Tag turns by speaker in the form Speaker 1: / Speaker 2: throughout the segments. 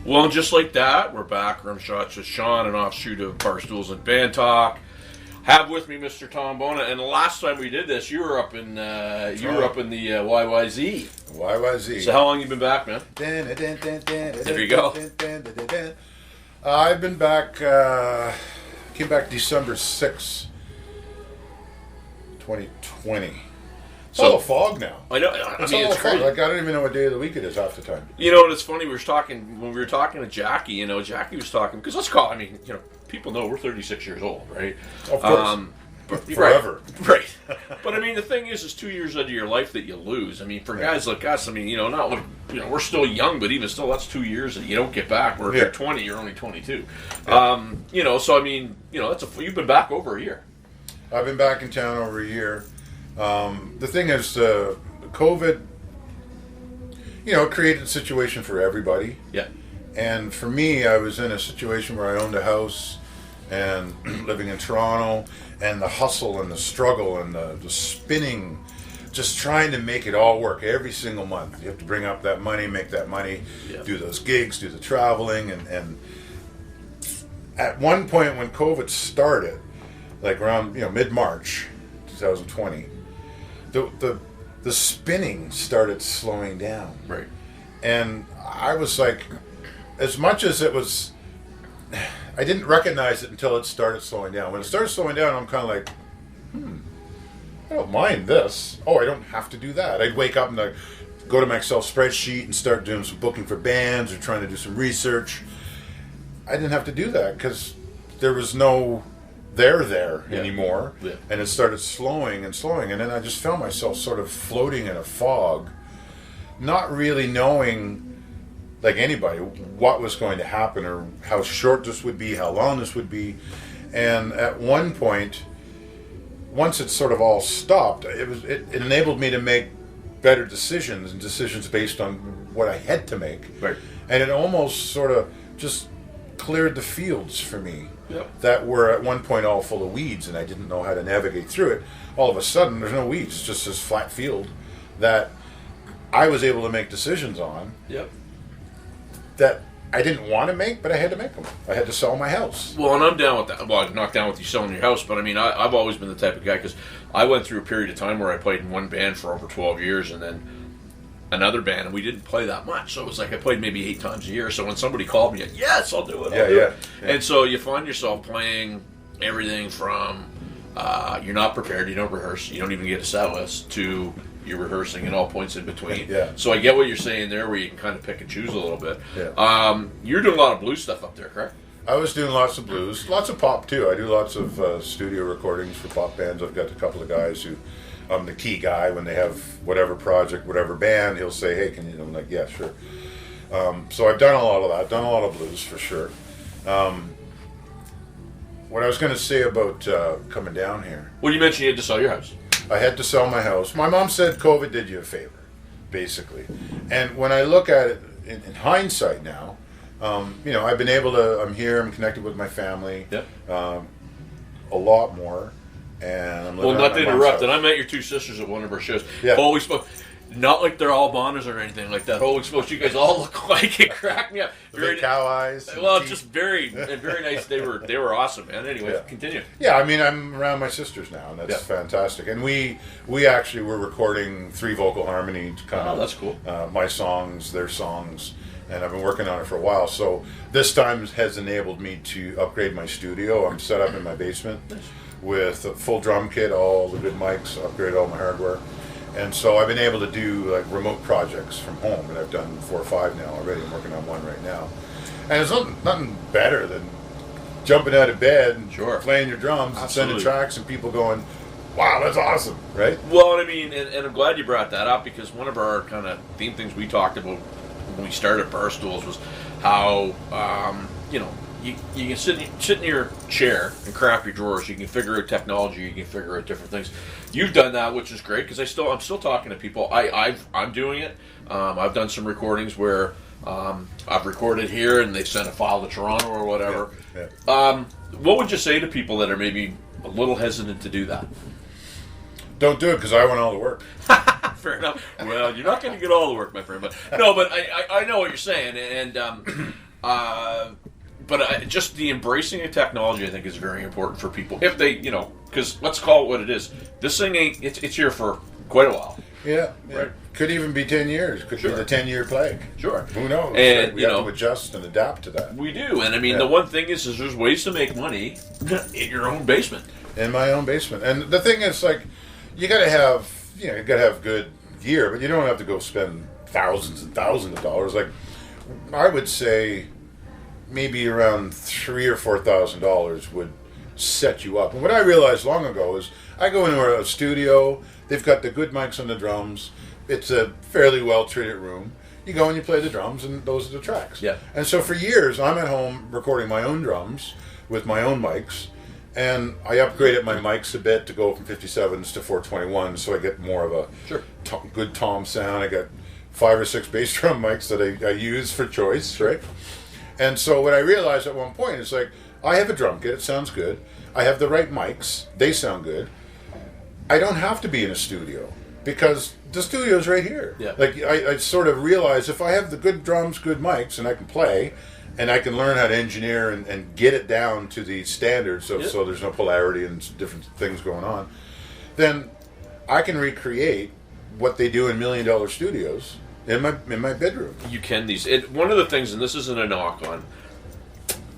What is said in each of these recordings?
Speaker 1: Well, just like that, we're back. Rimshots with Sean, an offshoot of Barstools and Bandtalk. Have with me Mr. Tom Bona. And the last time we did this, you were up in the YYZ.
Speaker 2: YYZ.
Speaker 1: So how long you been back, man? There you go.
Speaker 2: I've been back. Came back December 6th, 2020. It's all a fog now.
Speaker 1: I know.
Speaker 2: It's
Speaker 1: mean,
Speaker 2: all
Speaker 1: it's
Speaker 2: a fog.
Speaker 1: crazy.
Speaker 2: Like, I don't even know what day of the week it is half the time.
Speaker 1: You know, and it's funny. When we were talking to Jackie. You know, Jackie was talking because let's call. I mean, you know, people know we're 36 years old, right?
Speaker 2: Of course. Forever.
Speaker 1: Right. But I mean, the thing is 2 years out of your life that you lose. I mean, for guys like us, I mean, you know, not like, you know, we're still young, but even still, that's 2 years that you don't get back. Where if you're 20, you're only 22.
Speaker 2: Yeah.
Speaker 1: You know, so I mean, you know, you've been back over a year.
Speaker 2: I've been back in town over a year. The thing is, COVID, you know, created a situation for everybody.
Speaker 1: Yeah.
Speaker 2: And for me, I was in a situation where I owned a house and living in Toronto, and the hustle and the struggle and the spinning, just trying to make it all work every single month. You have to bring up that money, make that money, do those gigs, do the traveling. And at one point when COVID started, like around, you know, mid-March 2020, the spinning started slowing down.
Speaker 1: Right.
Speaker 2: And I was like, as much as it was, I didn't recognize it until it started slowing down. When it started slowing down, I'm kind of like, I don't mind this. Oh, I don't have to do that. I'd wake up and I'd go to my Excel spreadsheet and start doing some booking for bands or trying to do some research. I didn't have to do that because there was no there anymore. Yeah. And it started slowing and slowing. And then I just found myself sort of floating in a fog, not really knowing, like anybody, what was going to happen or how short this would be, how long this would be. And at one point, once it sort of all stopped, it enabled me to make better decisions and decisions based on what I had to make.
Speaker 1: Right.
Speaker 2: And it almost sort of just cleared the fields for me that were at one point all full of weeds, and I didn't know how to navigate through it. All of a sudden, there's no weeds. It's just this flat field that I was able to make decisions on.
Speaker 1: Yep.
Speaker 2: That I didn't want to make, but I had to make them. I had to sell my house.
Speaker 1: Well, and I'm down with that. Well, I'm not down with you selling your house, but I mean, I've always been the type of guy, because I went through a period of time where I played in one band for over 12 years and then another band, and we didn't play that much. So it was like I played maybe 8 times a year. So when somebody called me, yes, I'll do it. I'll do it. And so you find yourself playing everything from you're not prepared, you don't rehearse, you don't even get a set list, to you're rehearsing and all points in between.
Speaker 2: Yeah.
Speaker 1: So I get what you're saying there, where you can kind of pick and choose a little bit.
Speaker 2: Yeah.
Speaker 1: You're doing a lot of blues stuff up there, correct?
Speaker 2: I was doing lots of blues, lots of pop too. I do lots of studio recordings for pop bands. I've got a couple of guys who, I'm the key guy when they have whatever project, whatever band. He'll say, "Hey, can you?" I'm like, "Yeah, sure." So I've done a lot of that. Done a lot of blues for sure. What I was going to say about coming down here.
Speaker 1: Well, you mentioned you had to sell your house.
Speaker 2: I had to sell my house. My mom said COVID did you a favor, basically. And when I look at it in hindsight now, you know, I've been able to, I'm here, I'm connected with my family a lot more. And I'm living
Speaker 1: well, not to interrupt, and
Speaker 2: house.
Speaker 1: I met your two sisters at one of our shows.
Speaker 2: Yeah.
Speaker 1: Holy smoke. Not like they're all Bonas or anything like that. Holy smokes, you guys all look like it. Cracked me up.
Speaker 2: Big cow eyes.
Speaker 1: Well, just very nice. They were awesome, man. Anyway, continue.
Speaker 2: Yeah, I mean, I'm around my sisters now, and that's fantastic. And we actually were recording 3 vocal harmony to kind of
Speaker 1: that's cool.
Speaker 2: My songs, their songs, and I've been working on it for a while. So this time has enabled me to upgrade my studio. I'm set up in my basement with a full drum kit, all the good mics, upgrade all my hardware. And so I've been able to do like remote projects from home, and I've done 4 or 5 now already. I'm working on one right now. And it's nothing better than jumping out of bed and playing your drums and sending tracks and people going, "Wow, that's awesome," right?
Speaker 1: Well, I mean, and I'm glad you brought that up, because one of our kind of theme things we talked about when we started Barstools was how, you know, you can sit in your chair and craft your drawers. You can figure out technology. You can figure out different things. You've done that, which is great, because I'm still talking to people. I'm doing it. I've done some recordings where I've recorded here and they sent a file to Toronto or whatever.
Speaker 2: Yeah.
Speaker 1: What would you say to people that are maybe a little hesitant to do that?
Speaker 2: Don't do it, because I want all the work.
Speaker 1: Fair enough. Well, you're not going to get all the work, my friend. But no, but I know what you're saying, and But just the embracing of technology, I think, is very important for people. If they, because let's call it what it is. This thing ain't, it's here for quite a while.
Speaker 2: Yeah.
Speaker 1: Right.
Speaker 2: Could even be 10 years. Could be the 10-year plague.
Speaker 1: Sure.
Speaker 2: Who knows?
Speaker 1: And,
Speaker 2: we have to adjust and adapt to that.
Speaker 1: We do. And, I mean, the one thing is there's ways to make money in your own basement.
Speaker 2: In my own basement. And the thing is, like, you got to have, good gear, but you don't have to go spend thousands and thousands of dollars. Like, I would say maybe around $3,000 or $4,000 would set you up. And what I realized long ago is I go into a studio, they've got the good mics on the drums, it's a fairly well-treated room. You go and you play the drums, and those are the tracks.
Speaker 1: Yeah.
Speaker 2: And so for years, I'm at home recording my own drums with my own mics, and I upgraded my mics a bit to go from 57s to 421s, so I get more of a good tom sound. I got 5 or 6 bass drum mics that I use for choice, right? And so what I realized at one point is, like, I have a drum kit, it sounds good. I have the right mics, they sound good. I don't have to be in a studio, because the studio's right here.
Speaker 1: Yeah.
Speaker 2: Like, I sort of realized if I have the good drums, good mics, and I can play, and I can learn how to engineer and get it down to the standards so there's no polarity and different things going on, then I can recreate what they do in $1 million studios in my bedroom.
Speaker 1: You can one of the things, and this isn't a knock on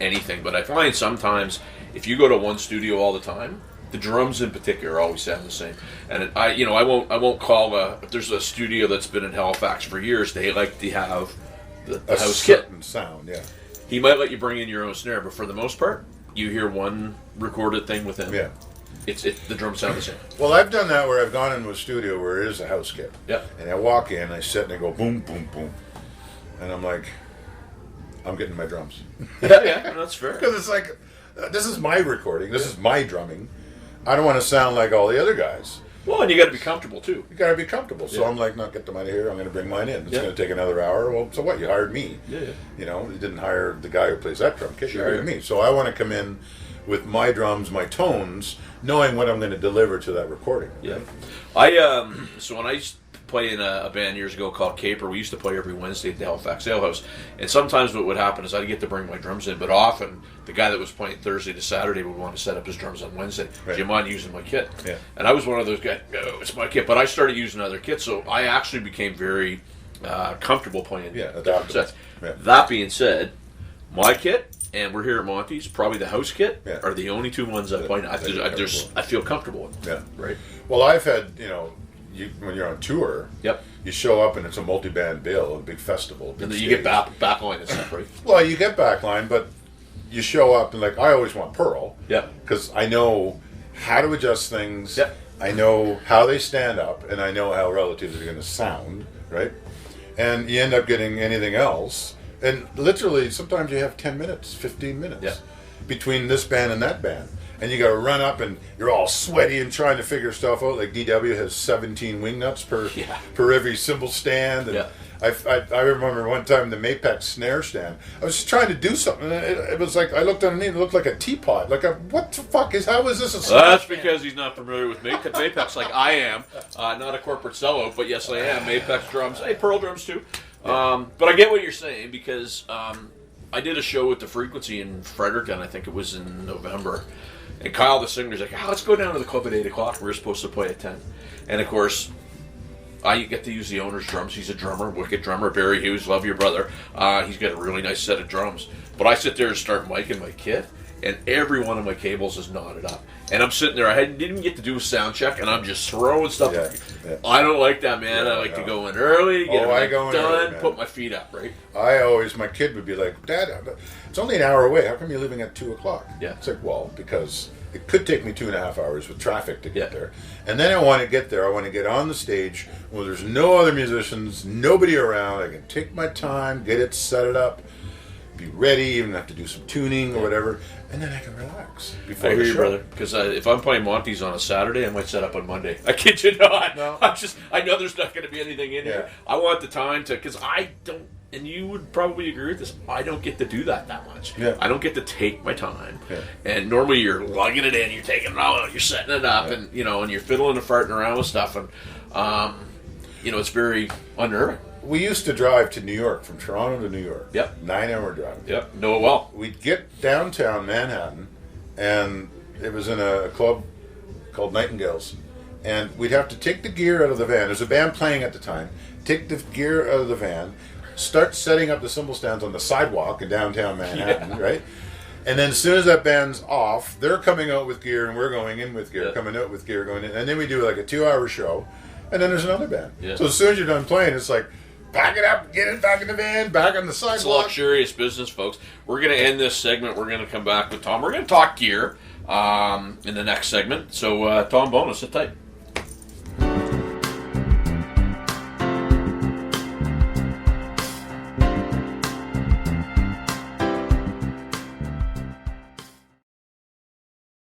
Speaker 1: anything, but I find sometimes if you go to one studio all the time, the drums in particular always sound the same. And I won't call if there's a studio that's been in Halifax for years, they like to have the house kit
Speaker 2: sound. Yeah.
Speaker 1: He might let you bring in your own snare, but for the most part, you hear one recorded thing with him.
Speaker 2: Yeah.
Speaker 1: The drums sound the same.
Speaker 2: Well, I've done that where I've gone into a studio where it is a house kit.
Speaker 1: Yeah.
Speaker 2: And I walk in, I sit and I go boom, boom, boom. And I'm like, I'm getting my drums.
Speaker 1: Yeah, that's fair.
Speaker 2: Because it's like, this is my recording, this is my drumming. I don't want to sound like all the other guys.
Speaker 1: Well, and you got to be comfortable too.
Speaker 2: You got to be comfortable. So I'm like, no, get them out of here. I'm going to bring mine in. It's going to take another hour. Well, so what? You hired me.
Speaker 1: Yeah.
Speaker 2: You didn't hire the guy who plays that drum kit. You hired me. So I want to come in with my drums, my tones, knowing what I'm going to deliver to that recording.
Speaker 1: Yeah. So when I used to play in a band years ago called Caper, we used to play every Wednesday at the Halifax Ale House. And sometimes what would happen is I'd get to bring my drums in, but often the guy that was playing Thursday to Saturday would want to set up his drums on Wednesday.
Speaker 2: Right.
Speaker 1: Do you mind using my kit?
Speaker 2: Yeah.
Speaker 1: And I was one of those guys, no, it's my kit. But I started using other kits, so I actually became very comfortable playing different sets.
Speaker 2: Yeah.
Speaker 1: That being said, my kit, and we're here at Monty's, probably the house kit, are the only two ones I play. I feel comfortable with.
Speaker 2: Yeah.
Speaker 1: Right.
Speaker 2: Well, I've had, when you're on tour, you show up and it's a multi-band bill, a big festival.
Speaker 1: And then you get backline and stuff, right?
Speaker 2: Well, you get backline, but you show up and, like, I always want Pearl.
Speaker 1: Yeah.
Speaker 2: Because I know how to adjust things.
Speaker 1: Yeah.
Speaker 2: I know how they stand up, and I know how relative they're going to sound, right? And you end up getting anything else. And literally, sometimes you have 10 minutes, 15 minutes between this band and that band. And you got to run up, and you're all sweaty and trying to figure stuff out. Like DW has 17 wing nuts per every cymbal stand. And I remember one time the Mapex snare stand. I was trying to do something, and it was like I looked underneath. It looked like a teapot. Like what the fuck how is this a snare?
Speaker 1: That's because he's not familiar with Mapex like I am. Not a corporate sellout, but yes, I am. Mapex drums, Pearl drums too. But I get what you're saying, because I did a show with the Frequency in Fredericton. I think it was in November. And Kyle, the singer's like, let's go down to the club at 8 o'clock. We're supposed to play at 10. And, of course, I get to use the owner's drums. He's a drummer, wicked drummer. Barry Hughes, love your brother. He's got a really nice set of drums. But I sit there and start miking my kit, and every one of my cables is knotted up. And I'm sitting there. I didn't get to do a sound check, and I'm just throwing stuff.
Speaker 2: Yeah.
Speaker 1: I don't like that, man. I like to go in early, get everything done, put my feet up, right?
Speaker 2: My kid would be like, Dad, it's only an hour away. How come you're leaving at 2 o'clock?
Speaker 1: Yeah.
Speaker 2: It's like, well, because it could take me 2.5 hours with traffic to get there. And then I want to get there. I want to get on the stage where there's no other musicians, nobody around. I can take my time, get it, set it up, be ready, even have to do some tuning or whatever, and then I can relax before
Speaker 1: I hear
Speaker 2: the
Speaker 1: you,
Speaker 2: show.
Speaker 1: brother. Because if I'm playing Monty's on a Saturday, I might set up on Monday. I kid you not.
Speaker 2: No.
Speaker 1: I know there's not going to be anything in here. I want the time to, because I don't, and you would probably agree with this, I don't get to do that much.
Speaker 2: Yeah.
Speaker 1: I don't get to take my time.
Speaker 2: Yeah.
Speaker 1: And normally you're lugging it in, you're taking it all out, you're setting it up, and and you're fiddling and farting around with stuff, and it's very unnerving.
Speaker 2: we used to drive to New York, from Toronto to New York.
Speaker 1: Yep.
Speaker 2: 9-hour drive.
Speaker 1: Yep. Know it well.
Speaker 2: We'd get downtown Manhattan, and it was in a club called Nightingales. And we'd have to take the gear out of the van. There's a band playing at the time. Take the gear out of the van, start setting up the cymbal stands on the sidewalk in downtown Manhattan, right? And then as soon as that band's off, they're coming out with gear and we're going in with gear, coming out with gear, going in. And then we do like a 2-hour show, and then there's another band. Yeah. So as soon as you're done playing, it's like, pack it up, get it back in the van, back on the sidewalk.
Speaker 1: It's luxurious business, folks. We're going to end this segment. We're going to come back with Tom. We're going to talk gear in the next segment. So, Tom Bona, sit tight.